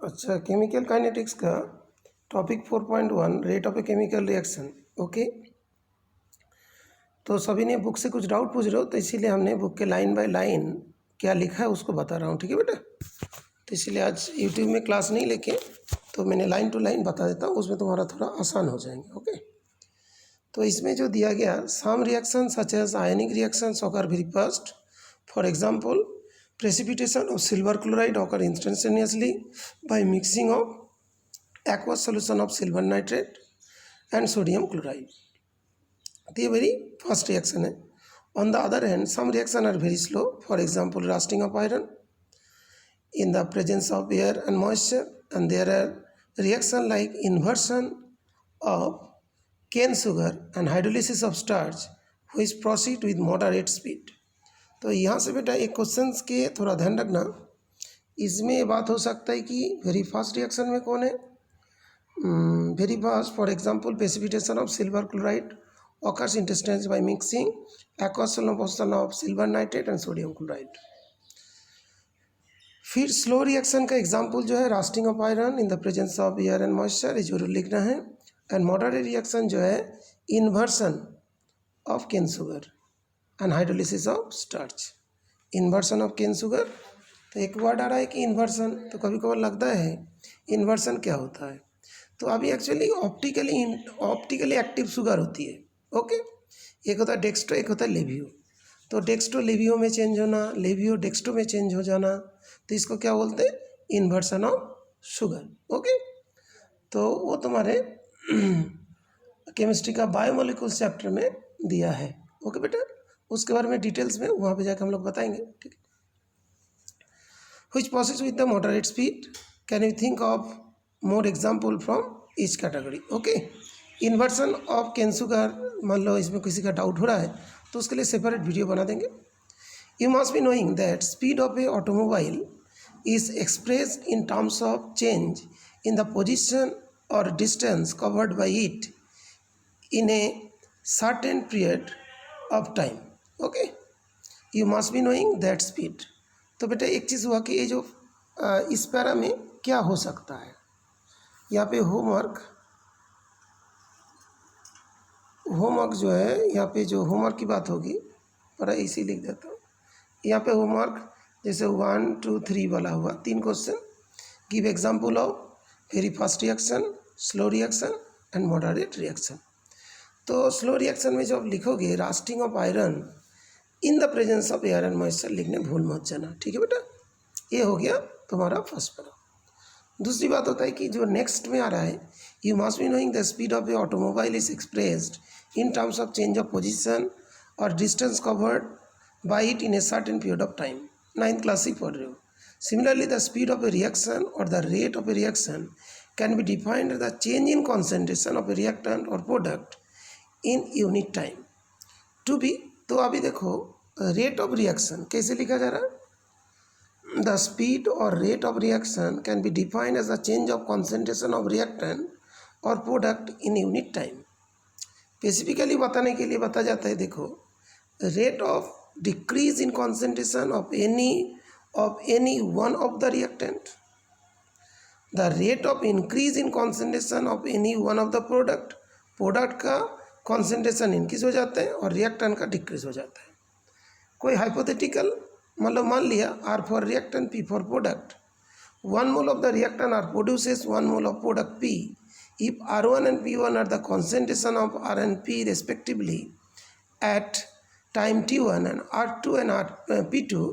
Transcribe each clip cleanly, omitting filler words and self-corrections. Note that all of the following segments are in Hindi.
अच्छा, केमिकल काइनेटिक्स का topic 4.1 rate of A chemical reaction. Okay, तो सभी ने बुक से कुछ डाउट पूछ रहे हो, तो इसीलिए हमने बुक के लाइन बाय लाइन क्या लिखा है उसको बता रहा हूँ। ठीक है बेटा, तो इसीलिए आज यूट्यूब में क्लास नहीं लेके तो मैंने लाइन टू लाइन बता देता हूँ, उसमें तुम्हारा थोड़ा आसान हो जाएंगे। ओके, तो इसमें जो दिया गया, some reaction such as ionic reactions occur very fast. For example, precipitation of silver chloride occur instantaneously by mixing of aqueous solution of silver nitrate and sodium chloride. तो ये वेरी फास्ट रिएक्शन है। On the other hand some reaction are very slow, for example rusting of iron in the presence of air and moisture, and there are reaction like inversion of cane sugar and hydrolysis of starch which proceed with moderate speed. तो यहाँ से बेटा एक क्वेश्चन के थोड़ा ध्यान रखना, इसमें ये बात हो सकता है कि वेरी फास्ट रिएक्शन में कौन है। Very fast, for example precipitation of silver chloride occurs instantaneously by mixing aqueous solution of silver nitrate and sodium chloride. फिर स्लो रिएक्शन का एग्जांपल जो है rusting of iron in the presence of air and moisture, ये जरूर लिखना है। एंड मॉडरेट रिएक्शन जो है inversion of cane sugar and hydrolysis of starch. Inversion of cane sugar, तो एक वर्ड आ रहा है कि इन्वर्सन, तो कभी कभार लगता है इन्वर्सन क्या होता है, तो अभी एक्चुअली ऑप्टिकली एक्टिव शुगर होती है। ओके, एक होता है डेक्स्ट्रो, एक होता है लेवियो। तो डेक्स्ट्रो लेवियो में चेंज होना, लेवियो डेक्स्ट्रो में चेंज हो जाना, तो इसको क्या बोलते हैं, इन्वर्सन ऑफ शुगर। ओके, तो वो तुम्हारे केमिस्ट्री का बायोमोलिकुल्स चैप्टर में दिया है। ओके बेटा, उसके बारे में डिटेल्स में वहाँ पे जाकर हम लोग बताएंगे। ठीक है, which process with the moderate speed, can you think of more example from each category? Okay, inversion of cane sugar, मान लो इसमें किसी का डाउट हो रहा है तो उसके लिए सेपरेट वीडियो बना देंगे। You must be knowing that speed of a automobile is expressed in terms of change in the position or distance covered by it in a certain period of time. Okay, you must be knowing that speed. तो बेटा एक चीज़ हुआ कि ये जो इस पैरा में क्या हो सकता है, यहाँ पे होमवर्क जो है, यहाँ पे जो होमवर्क की बात होगी पर इसी लिख देता हूँ। यहाँ पे होमवर्क जैसे 1 2 3 वाला हुआ, 3 question. Give example of very fast reaction, slow reaction and moderate reaction. तो स्लो रिएक्शन में जब लिखोगे rusting of iron in the presence of air and moisture, लिखने भूल मत जाना। ठीक है बेटा, ये हो गया तुम्हारा फर्स्ट पैरा। दूसरी बात होता है कि जो नेक्स्ट में आ रहा है, you must be knowing the speed of a automobile is expressed in terms of change of position और distance covered by it in a certain period of time. 9th class ही पढ़ रहे हो। Similarly the speed of a reaction और the rate of a reaction can be defined as the change in concentration of a reactant और product in unit time to be. तो अभी देखो रेट ऑफ रिएक्शन कैसे लिखा जा रहा है, द स्पीड और rate of reaction can be defined as the change of concentration of reactant और product in unit time. Specifically बताने के लिए बताया जाता है, देखो rate of decrease in concentration of any one of the reactant, the rate of increase in concentration of any one of the product. Product का कॉन्सेंट्रेशन इंक्रीज हो जाता है और रिएक्टेंट का डिक्रीज हो जाता है। कोई हाइपोथेटिकल मतलब मान लिया R for reactant, P for product. 1 mole of the reactant are produces 1 mole of product P if R1 and P1 are the concentration of R and P respectively at time T1 and R2 and P2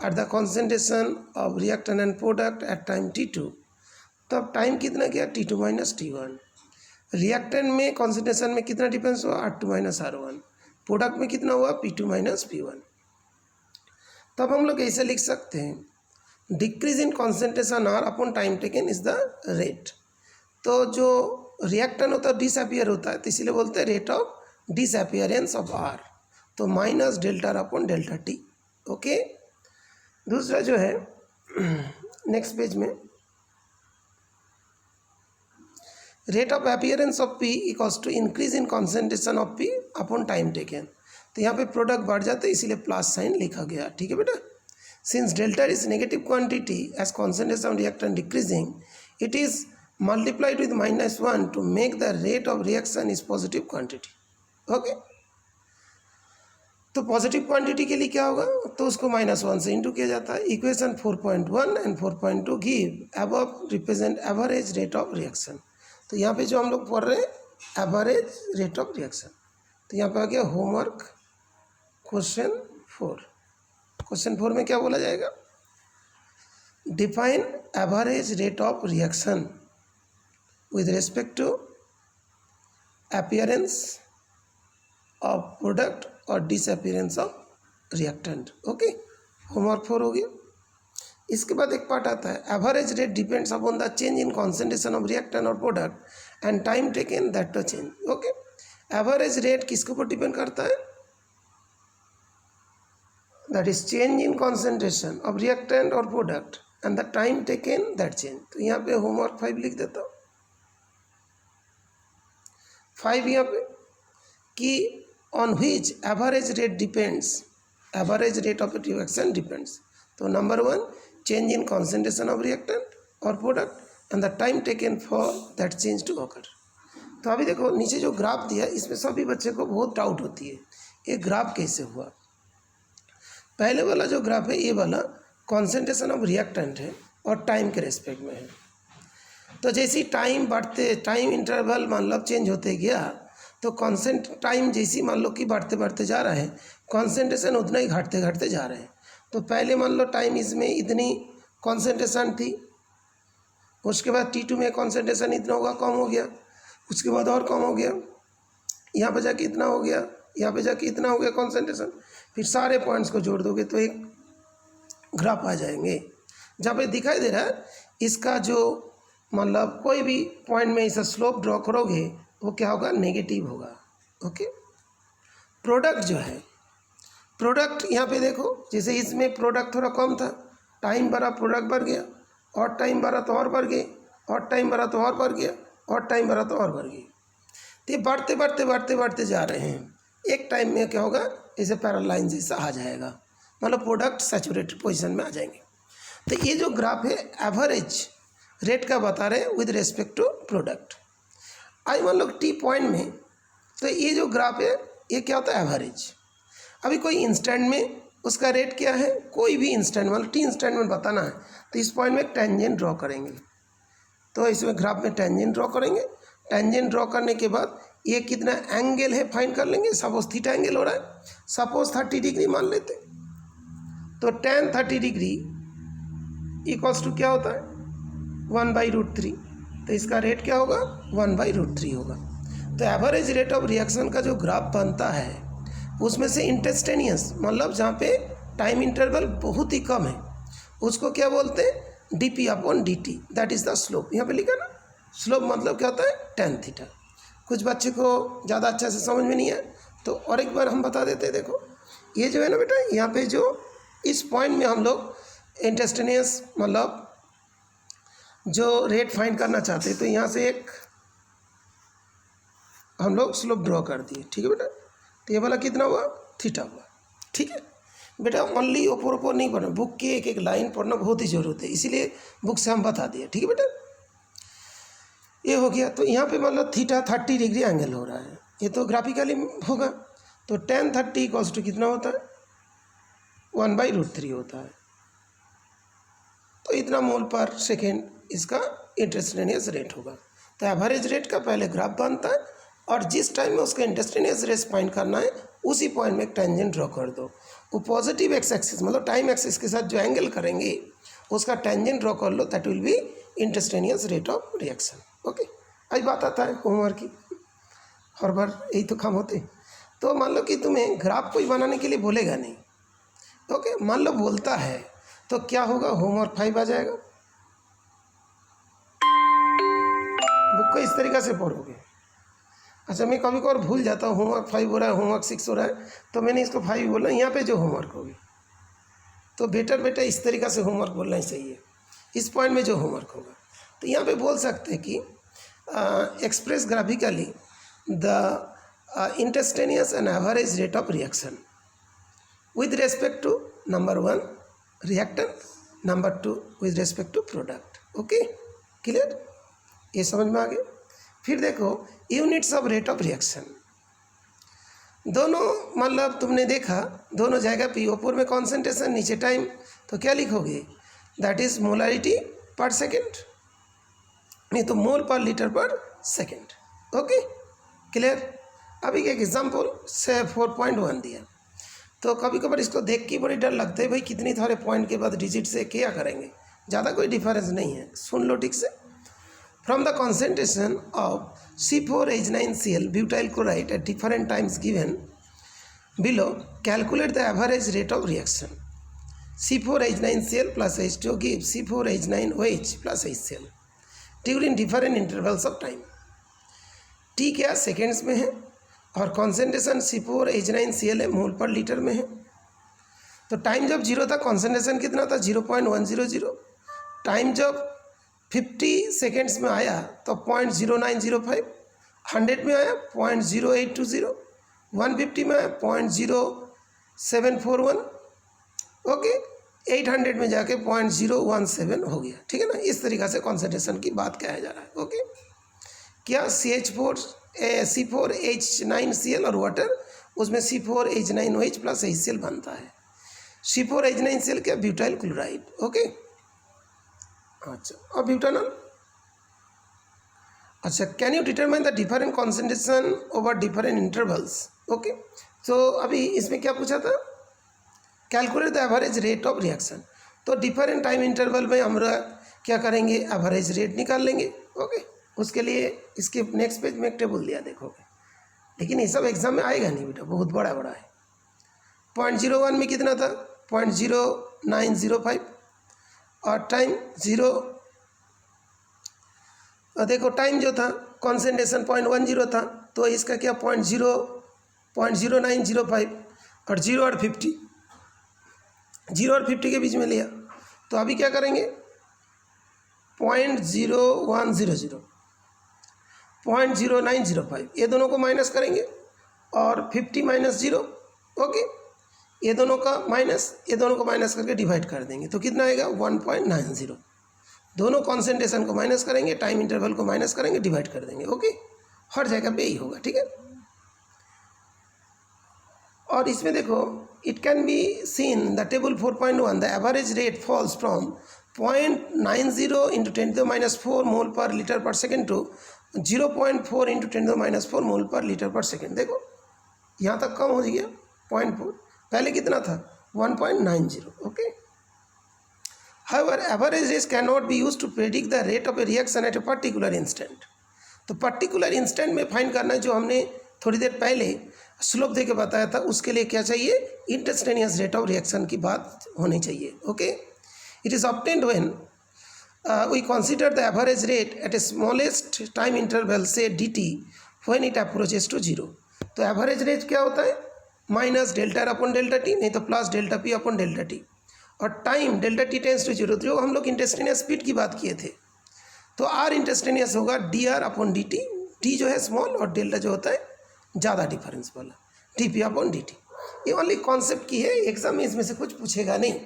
are the concentration of reactant and product at time T2। तब टाइम कितना गया, T2 माइनस T1। रिएक्टेंट में कॉन्सेंट्रेशन में कितना डिफरेंस हुआ, R2 माइनस R1। प्रोडक्ट में कितना हुआ, P2 माइनस P1। तब हम लोग ऐसे लिख सकते हैं, decrease in concentration R upon time taken is the rate. तो जो रिएक्टेंट होता है डिसअपियर होता है, तो इसीलिए बोलते हैं rate of disappearance of R, तो minus delta R upon delta T। Okay, दूसरा जो है नेक्स्ट पेज में, rate of appearance of P equals to increase in concentration of P upon time taken. तो यहाँ पे प्रोडक्ट बढ़ जाते हैं, इसीलिए प्लस साइन लिखा गया। ठीक है बेटा, Since delta is negative quantity, as concentration of reactant decreasing, it is multiplied with -1 to make the rate of reaction is positive quantity. Okay, तो पॉजिटिव क्वांटिटी के लिए क्या होगा, तो उसको -1 से इंटू किया जाता है. Equation 4.1 and 4.2 give above represent average rate of reaction. तो यहाँ पे जो हम लोग पढ़ रहे हैं एवरेज रेट ऑफ रिएक्शन, तो यहाँ पे आ गया होमवर्क क्वेश्चन 4. क्वेश्चन 4 में क्या बोला जाएगा, define average rate of reaction with respect to appearance of product और disappearance of reactant. Okay, homework 4 हो गया. इसके बाद एक पार्ट आता है average rate depends upon the change in concentration of reactant और product and time taken that to change. Okay, average rate किसके ऊपर डिपेंड करता है, that is change in concentration of reactant और product and the time taken that change. तो यहाँ पे होमवर्क 5 लिख देता हूँ. 5 यहाँ पे कि on which average rate depends, average rate of reaction depends. तो number 1 change in concentration of reactant और product and the time taken for that change to occur. तो अभी देखो नीचे जो ग्राफ दिया इसमें सभी बच्चे को बहुत डाउट होती है, ये ग्राफ कैसे हुआ. पहले वाला जो ग्राफ है ये वाला कॉन्सेंट्रेशन ऑफ रिएक्टेंट है और टाइम के रेस्पेक्ट में है. तो जैसे ही टाइम बढ़ते, टाइम इंटरवल मान लो चेंज होते गया, तो कॉन्सेंट टाइम जैसी मान लो कि बढ़ते बढ़ते जा रहा है, कॉन्सेंट्रेशन उतना ही घटते घटते जा रहे हैं. तो पहले मान लो टाइम इसमें इतनी कॉन्सेंट्रेशन थी, उसके बाद T2 में कॉन्सेंट्रेशन इतना होगा, कम हो गया, उसके बाद और कम हो गया, यहाँ पे जाके इतना हो गया, यहाँ पे जाके इतना हो गया कॉन्सेंट्रेशन. फिर सारे पॉइंट्स को जोड़ दोगे तो एक ग्राफ आ जाएंगे जहाँ पे दिखाई दे रहा है इसका जो मतलब कोई भी पॉइंट में ऐसा स्लोप ड्रॉ करोगे वो क्या होगा, नेगेटिव होगा. ओके, प्रोडक्ट जो है, प्रोडक्ट यहाँ पे देखो जैसे इसमें प्रोडक्ट थोड़ा कम था, टाइम बढ़ा प्रोडक्ट बढ़ गया, और टाइम बढ़ा तो और बढ़ गए, और टाइम बढ़ा तो और बढ़ गया, और टाइम बढ़ा तो और बढ़ गई. तो ये बढ़ते बढ़ते बढ़ते बढ़ते जा रहे हैं. एक टाइम में क्या होगा, जैसे पैरालाइन जैसा आ जाएगा, मतलब प्रोडक्ट सैचुरेटेड पोजीशन में आ जाएंगे. तो ये जो ग्राफ है एवरेज रेट का बता रहे हैं विद रिस्पेक्ट टू प्रोडक्ट. आज मान लो टी पॉइंट में, तो ये जो ग्राफ है ये क्या होता है, एवरेज. अभी कोई इंस्टेंट में उसका रेट क्या है, कोई भी इंस्टेंट मतलब टी इंस्टेंट में बताना है, तो इस पॉइंट में टेंजेंट ड्रॉ करेंगे. तो इसमें ग्राफ में टेंजेंट ड्रॉ करेंगे. टेंजेंट ड्रॉ करने के बाद ये कितना एंगल है फाइंड कर लेंगे. सपोज थीटा एंगल हो रहा है, सपोज 30 डिग्री मान लेते, तो tan 30 डिग्री इक्वल्स टू क्या होता है, 1/√3. तो इसका रेट क्या होगा, 1/√3 होगा. तो एवरेज रेट ऑफ रिएक्शन का जो ग्राफ बनता है उसमें से इंस्टेंटेनियस मतलब जहाँ पे टाइम इंटरवल बहुत ही कम है उसको क्या बोलते हैं, dp/dt, that is the slope. यहाँ पे लिखा ना, स्लोप मतलब क्या होता है, tan थीटा. कुछ बच्चे को ज़्यादा अच्छा से समझ में नहीं है तो और एक बार हम बता देते हैं. देखो ये जो है ना बेटा, यहाँ पे जो इस पॉइंट में हम लोग इंस्टेंटेनियस मतलब जो रेट फाइंड करना चाहते हैं, तो यहाँ से एक हम लोग स्लोप ड्रॉ कर दिए. ठीक है बेटा, तो ये वाला कितना हुआ, थीटा हुआ. ठीक है बेटा, ओनली ऊपर ऊपर नहीं पढ़ना, बुक की एक एक लाइन पढ़ना बहुत ही ज़रूरत है, इसीलिए बुक से हम बता दिए. ठीक है बेटा, ये हो गया. तो यहाँ पे मतलब थीटा 30 डिग्री एंगल हो रहा है, ये तो ग्राफिकली होगा. तो tan 30 इक्वल्स टू कितना होता है, 1/√3 होता है. तो इतना मोल पर सेकेंड इसका इंस्टेंटेनियस रेट होगा. तो एवरेज रेट का पहले ग्राफ बनता है और जिस टाइम में उसका इंस्टेंटेनियस रेट फाइंड करना है उसी पॉइंट में एक टेंजेंट ड्रॉ कर दो. वो पॉजिटिव एक्स एक्सिस मतलब टाइम एक्सिस के साथ जो एंगल करेंगे उसका टेंजेंट ड्रॉ कर लो, that will be instantaneous rate of reaction. Okay, आज बात आता है होमवर्क की, हर बार यही तो काम होते. तो मान लो कि तुम्हें ग्राफ कोई बनाने के लिए बोलेगा नहीं, ओके, मान लो बोलता है, तो क्या होगा, होमवर्क 5 आ जाएगा. बुक को इस तरीक़े से पढ़ोगे. अच्छा, मैं कभी कभार भूल जाता हूँ, होमवर्क 5 हो रहा है, होमवर्क 6 हो रहा है, तो मैंने इसको 5 बोला. यहाँ पे जो होमवर्क होगी तो बेटा इस तरीक़ा से होमवर्क बोलना ही सही है. इस पॉइंट में जो होमवर्क होगा तो यहाँ पे बोल सकते हैं कि express graphically the instantaneous and average rate of reaction with respect to number 1 reactant, number 2 with respect to product. Okay, clear, ये समझ में आ गया। फिर देखो units of rate of reaction, दोनों मतलब तुमने देखा दोनों जगह पे ऊपर में कॉन्सेंट्रेशन नीचे टाइम, तो क्या लिखोगे, दैट इज मोलारिटी पर सेकेंड, नहीं तो मोल पर लीटर पर सेकेंड। Okay, clear. अभी एक एग्जाम्पल से 4.1 दिया, तो कभी कभार इसको देख के बड़ी डर लगता है, भाई कितनी सारे पॉइंट के बाद डिजिट से क्या करेंगे, ज़्यादा कोई डिफरेंस नहीं है, सुन लो ठीक से। From the concentration of C4H9Cl butyl chloride at different times given below, calculate the average rate of reaction. C4H9Cl plus H2 gives C4H9OH plus HCl during different intervals of time. T क्या सेकेंड्स में है और कॉन्सेंट्रेशन C4H9Cl है मोल पर लीटर में है। तो टाइम जब जीरो था कॉन्सेंट्रेशन कितना था 0.100, टाइम जब 50 सेकेंड्स में आया तो 0.0905, 100 में आया 0.0820, 150 में आया 0.0741, ओके, 800 में जाके 0.017 हो गया। ठीक है ना, इस तरीक़ा से कॉन्सेंट्रेशन की बात कहा जा रहा है। ओके, क्या C4H9Cl और वाटर, उसमें C4H9OH प्लस HCl बनता है। C4H9Cl क्या ब्यूटाइल क्लोराइड। ओके, अच्छा, और ब्यूटानॉल। अच्छा, can you determine the different concentration over different intervals. Okay, तो अभी इसमें क्या पूछा था, calculate the average rate of reaction. तो डिफरेंट टाइम इंटरवल में हम क्या करेंगे, एवरेज रेट निकाल लेंगे। ओके, उसके लिए इसके नेक्स्ट पेज में एक टेबल दिया देखोगे, लेकिन ये सब एग्जाम में आएगा नहीं बेटा, बहुत बड़ा बड़ा है। 0.01 में कितना था 0.0905 और टाइम 0, देखो टाइम जो था कॉन्सेंट्रेशन 0.10 था, तो इसका क्या 0.0905 और 0 और 50, 0 और 50 के बीच में लिया। तो अभी क्या करेंगे 0.0100, 0.0905, ये दोनों को माइनस करेंगे और 50 माइनस 0, ओके, ये दोनों का माइनस, ये दोनों को माइनस करके डिवाइड कर देंगे, तो कितना आएगा 1.90। दोनों कॉन्सेंट्रेशन को माइनस करेंगे, टाइम इंटरवल को माइनस करेंगे, डिवाइड कर देंगे। ओके, हर जगह पे यही होगा। ठीक है, और इसमें देखो it can be seen the table 4.1 the average rate falls from 0.90 into 10⁻⁴ मोल पर लीटर पर सेकेंड टू 0.4 इंटू 10⁻⁴ मोल पर लीटर पर सेकेंड। देखो यहाँ तक कम हो गया 0.4, पहले कितना था 1.90। Okay, however average rates cannot be used to predict the rate of a reaction at a particular instant। तो पर्टिकुलर इंस्टेंट में फाइंड करना है, जो हमने थोड़ी देर पहले स्लोप दे के बताया था, उसके लिए क्या चाहिए, इंस्टेंटेनियस रेट ऑफ रिएक्शन की बात होनी चाहिए। Okay, it is obtained when we consider the average rate at a smallest time interval से dt when it approaches to 0। तो एवरेज रेट क्या होता है, minus delta upon delta T, नहीं तो plus delta P upon delta T, और time delta T tends to 0, जो हम लोग इंस्टेंटेनियस स्पीड की बात किए थे, तो आर इंस्टेंटेनियस होगा dr अपॉन dt, टी जो है स्मॉल और डेल्टा जो होता है ज़्यादा डिफरेंस वाला, dp अपॉन dt। ये ओनली कॉन्सेप्ट की है, एग्जाम में इसमें से कुछ पूछेगा नहीं।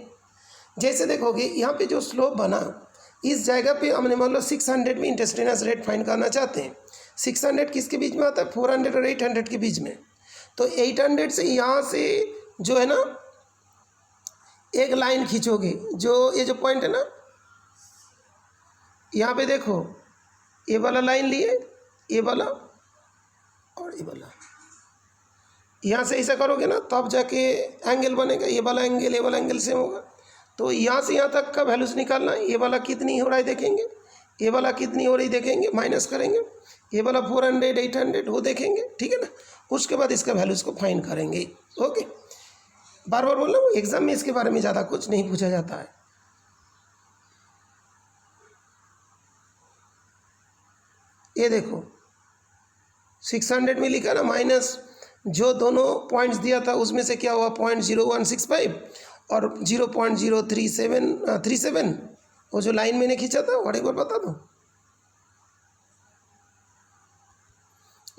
जैसे देखोगे यहाँ पे जो स्लोप बना, इस जगह पे हमने मान लो 600 में इंस्टेंटेनियस रेट फाइंड करना चाहते हैं। 600 किसके बीच में आता है, 400 और 800 के बीच में। तो 800 से यहाँ से जो है ना एक लाइन खींचोगे, जो ये जो पॉइंट है ना, यहाँ पे देखो ये वाला लाइन लिए, ये वाला और ये वाला, यहाँ से ऐसा करोगे ना तब जाके एंगल बनेगा, ये वाला एंगल सेम होगा। तो यहाँ से यहाँ तक का वैल्यूज निकालना है, ये वाला कितनी हो रहा है देखेंगे, ये वाला कितनी हो रही देखेंगे, माइनस करेंगे, ये वाला 400 800 वो देखेंगे। ठीक है ना, उसके बाद इसका वैल्यूज को फाइंड करेंगे। ओके, बार बार बोल रहा हूँ, एग्जाम में इसके बारे में ज़्यादा कुछ नहीं पूछा जाता है। ये देखो 600 में लिखा ना, माइनस जो दोनों पॉइंट्स दिया था उसमें से क्या हुआ 0.0165 और 0.037 वो जो लाइन मैंने खींचा था, और एक बार बता दो,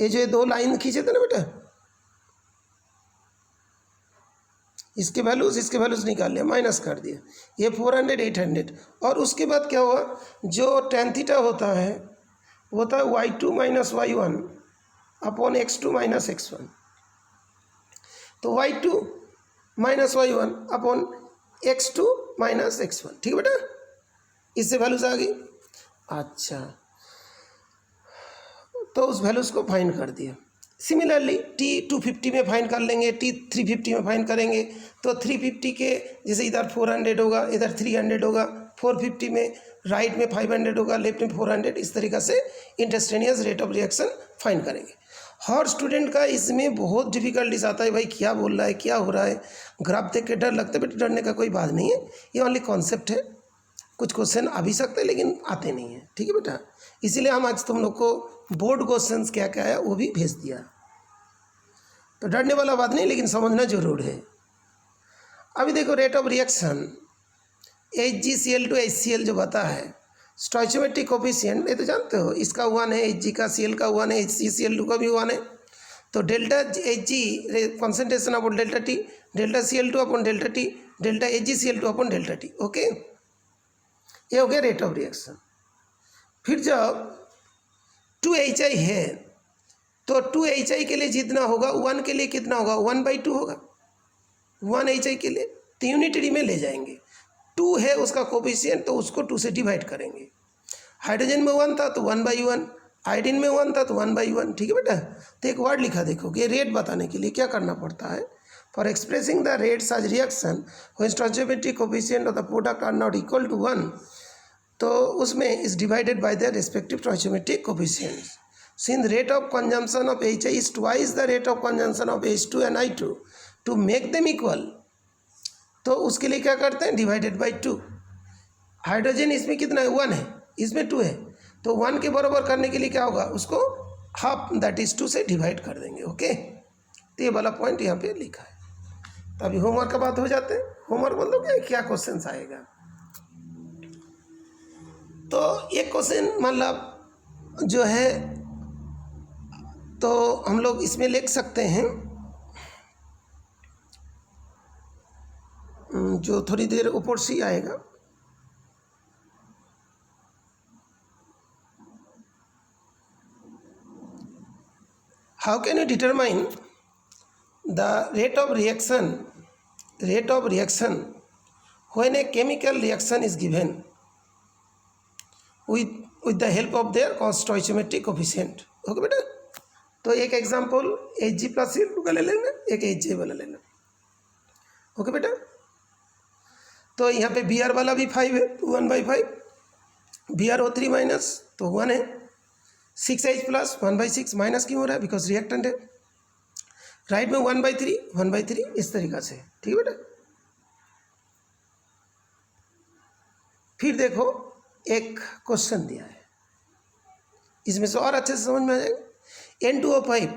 ये जो दो लाइन खींचे थे ना बेटा, इसके वैल्यूज़ निकाल लिया, माइनस कर दिया, ये 400 800। और उसके बाद क्या हुआ, जो tan थीटा होता है वो होता है y2 minus y1 upon x2 minus x1। तो y2 minus y1 upon x2 minus x1, ठीक है बेटा, इससे वैल्यूज आ गई। अच्छा, तो उस वैल्यूज़ को फाइंड कर दिया। सिमिलरली t 250 में फाइंड कर लेंगे, t 350 में फाइंड करेंगे। तो 350 के जैसे इधर 400 होगा, इधर 300 होगा, 450 में राइट में 500 होगा, लेफ्ट में 400, इस तरीक़ा से instantaneous rate of reaction find करेंगे। हर स्टूडेंट का इसमें बहुत डिफिकल्टीज आता है, भाई क्या बोल रहा है, क्या हो रहा है, ग्राफ देख के डर लगता है। बट डरने का कोई बात नहीं है, ये ओनली कॉन्सेप्ट है। कुछ क्वेश्चन आ भी सकते हैं लेकिन आते नहीं हैं, ठीक है बेटा। इसीलिए हम आज तुम लोग को बोर्ड क्वेश्चंस क्या क्या है वो भी भेज दिया। तो डरने वाला बात नहीं, लेकिन समझना जरूर है। अभी देखो rate of reaction HgCl to HCl जो बता है, स्टोइचोमेट्रिक कोफिशिएंट ये तो जानते हो, इसका 1 है, Hg का, Cl का 1 है, HgCl2 का भी 1 है। तो delta Hg concentration upon delta T, delta Cl2 upon delta T, delta HgCl2 upon delta T। Okay, ये हो गया रेट ऑफ रिएक्शन। फिर जब 2HI है तो 2HI के लिए जितना होगा 1 के लिए कितना होगा, 1/2 होगा 1HI के लिए। तो यूनिटरी में ले जाएंगे, 2 है उसका कोफिशिएंट तो उसको 2 से डिवाइड करेंगे। हाइड्रोजन में 1 था तो 1/1, आयोडीन में 1 था तो 1/1, ठीक है बेटा। तो एक वर्ड लिखा देखो कि रेट बताने के लिए क्या करना पड़ता है। For expressing the rate such reaction when stoichiometric coefficient of the product are not equal to 1, तो उसमें is divided by the respective stoichiometric coefficients. Since rate of consumption of HI is twice the rate of consumption of H2 and I2 to make them equal, तो उसके लिए क्या करते हैं, डिवाइडेड बाय 2। हाइड्रोजन इसमें कितना है, 1 है, इसमें 2 है, तो 1 के बराबर करने के लिए क्या होगा, उसको हाफ दैट इज 2 से डिवाइड कर देंगे। ओके, तो ये वाला पॉइंट यहाँ पे लिखा है। तो अभी होमवर्क का बात हो जाते हैं। होमवर्क मतलब क्या क्वेश्चन आएगा। तो एक क्वेश्चन मतलब जो है तो हम लोग इसमें लिख सकते हैं, जो थोड़ी देर ऊपर से आएगा। How can you determine the rate of reaction when a chemical reaction is given with the help of their stoichiometric coefficient. Okay बेटा, तो एक एग्जांपल Hg प्लस Cl2 का ले लेना, एक HJ वाला लेना। ओके बेटा, तो यहाँ पे Br वाला भी 5 है तो 1/5, BrO3 माइनस तो 1 है, 6H प्लस 1/6 माइनस क्यों हो रहा है, बिकॉज रिएक्टेंट है। राइट में 1/3 इस तरीक़ा से, ठीक है बेटा। फिर देखो एक क्वेश्चन दिया है, इसमें से और अच्छे से समझ में आ जाएगा। N2O5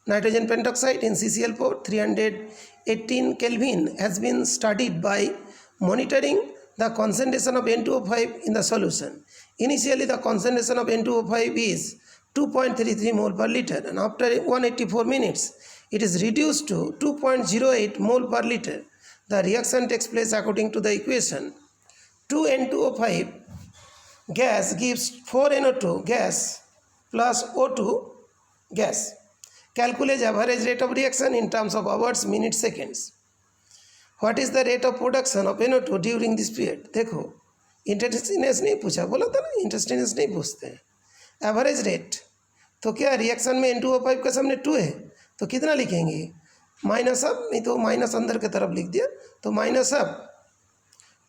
nitrogen pentoxide in CCl4 318 Kelvin has been studied by monitoring the concentration of N2O5 in the solution. Initially the concentration of N2O5 is 2.33 mole per liter, and after 184 minutes it is reduced to 2.08 mole per liter. The reaction takes place according to the equation. 2N2O5 gas gives 4NO2 gas plus O2 gas. Calculate average rate of reaction in terms of hours, minutes, seconds. What is the rate of production of NO2 during this period? देखो इंटरेस्टिनेस नहीं पूछा, बोला था ना इंटरेस्टिनेस नहीं पूछते हैं। एवरेज रेट तो क्या रिएक्शन में N2O5 का सामने 2 है तो कितना लिखेंगे, माइनस अप, नहीं तो माइनस अंदर की तरफ लिख दिया, तो minus up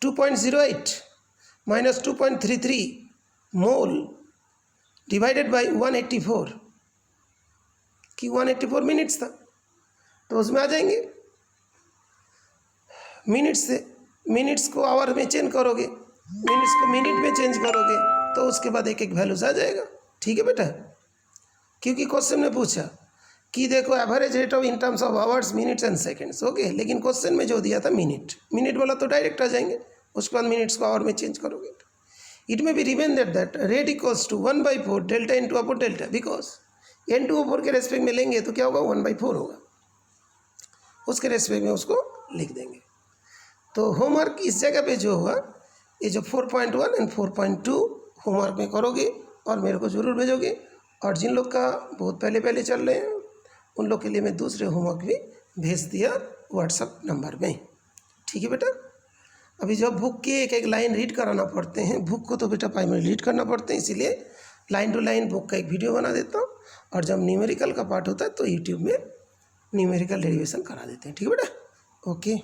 2.08 minus 2.33 mole divided by 184 कि 184 मिनट्स था, तो उसमें आ जाएंगे मिनट्स से। मिनट्स को आवर में चेंज करोगे, मिनट्स को मिनट में चेंज करोगे, तो उसके बाद एक एक वैल्यूज आ जाएगा। ठीक है बेटा, क्योंकि क्वेश्चन में पूछा कि देखो average rate of in terms of hours, minutes and seconds. Okay, लेकिन क्वेश्चन में जो दिया था मिनट वाला तो डायरेक्ट आ जाएंगे, उसके बाद मिनट्स को आवर में चेंज करोगे। It may be remember that rate equals to 1/4 delta into upon delta, because N2O4 के रेस्पेक्ट में लेंगे तो क्या होगा 1/4 होगा, उसके रेस्पेक्ट में उसको लिख देंगे। तो होमवर्क इस जगह पे जो हुआ, ये जो 4.1 एंड 4.2 होमवर्क में करोगे और मेरे को ज़रूर भेजोगे। और जिन लोग का बहुत पहले पहले चल रहे हैं उन लोग के लिए मैं दूसरे होमवर्क भी भेज दिया व्हाट्सएप नंबर में। ठीक है बेटा। अभी जब बुक के एक एक लाइन रीड कराना पड़ते हैं, बुक को तो बेटा प्राइमरी रीड करना पड़ते हैं, इसीलिए लाइन टू लाइन बुक का एक वीडियो बना देता हूँ। और जब न्यूमेरिकल का पार्ट होता है तो यूट्यूब में न्यूमेरिकल डेरिवेशन करा देते हैं। ठीक है बेटा, ओके।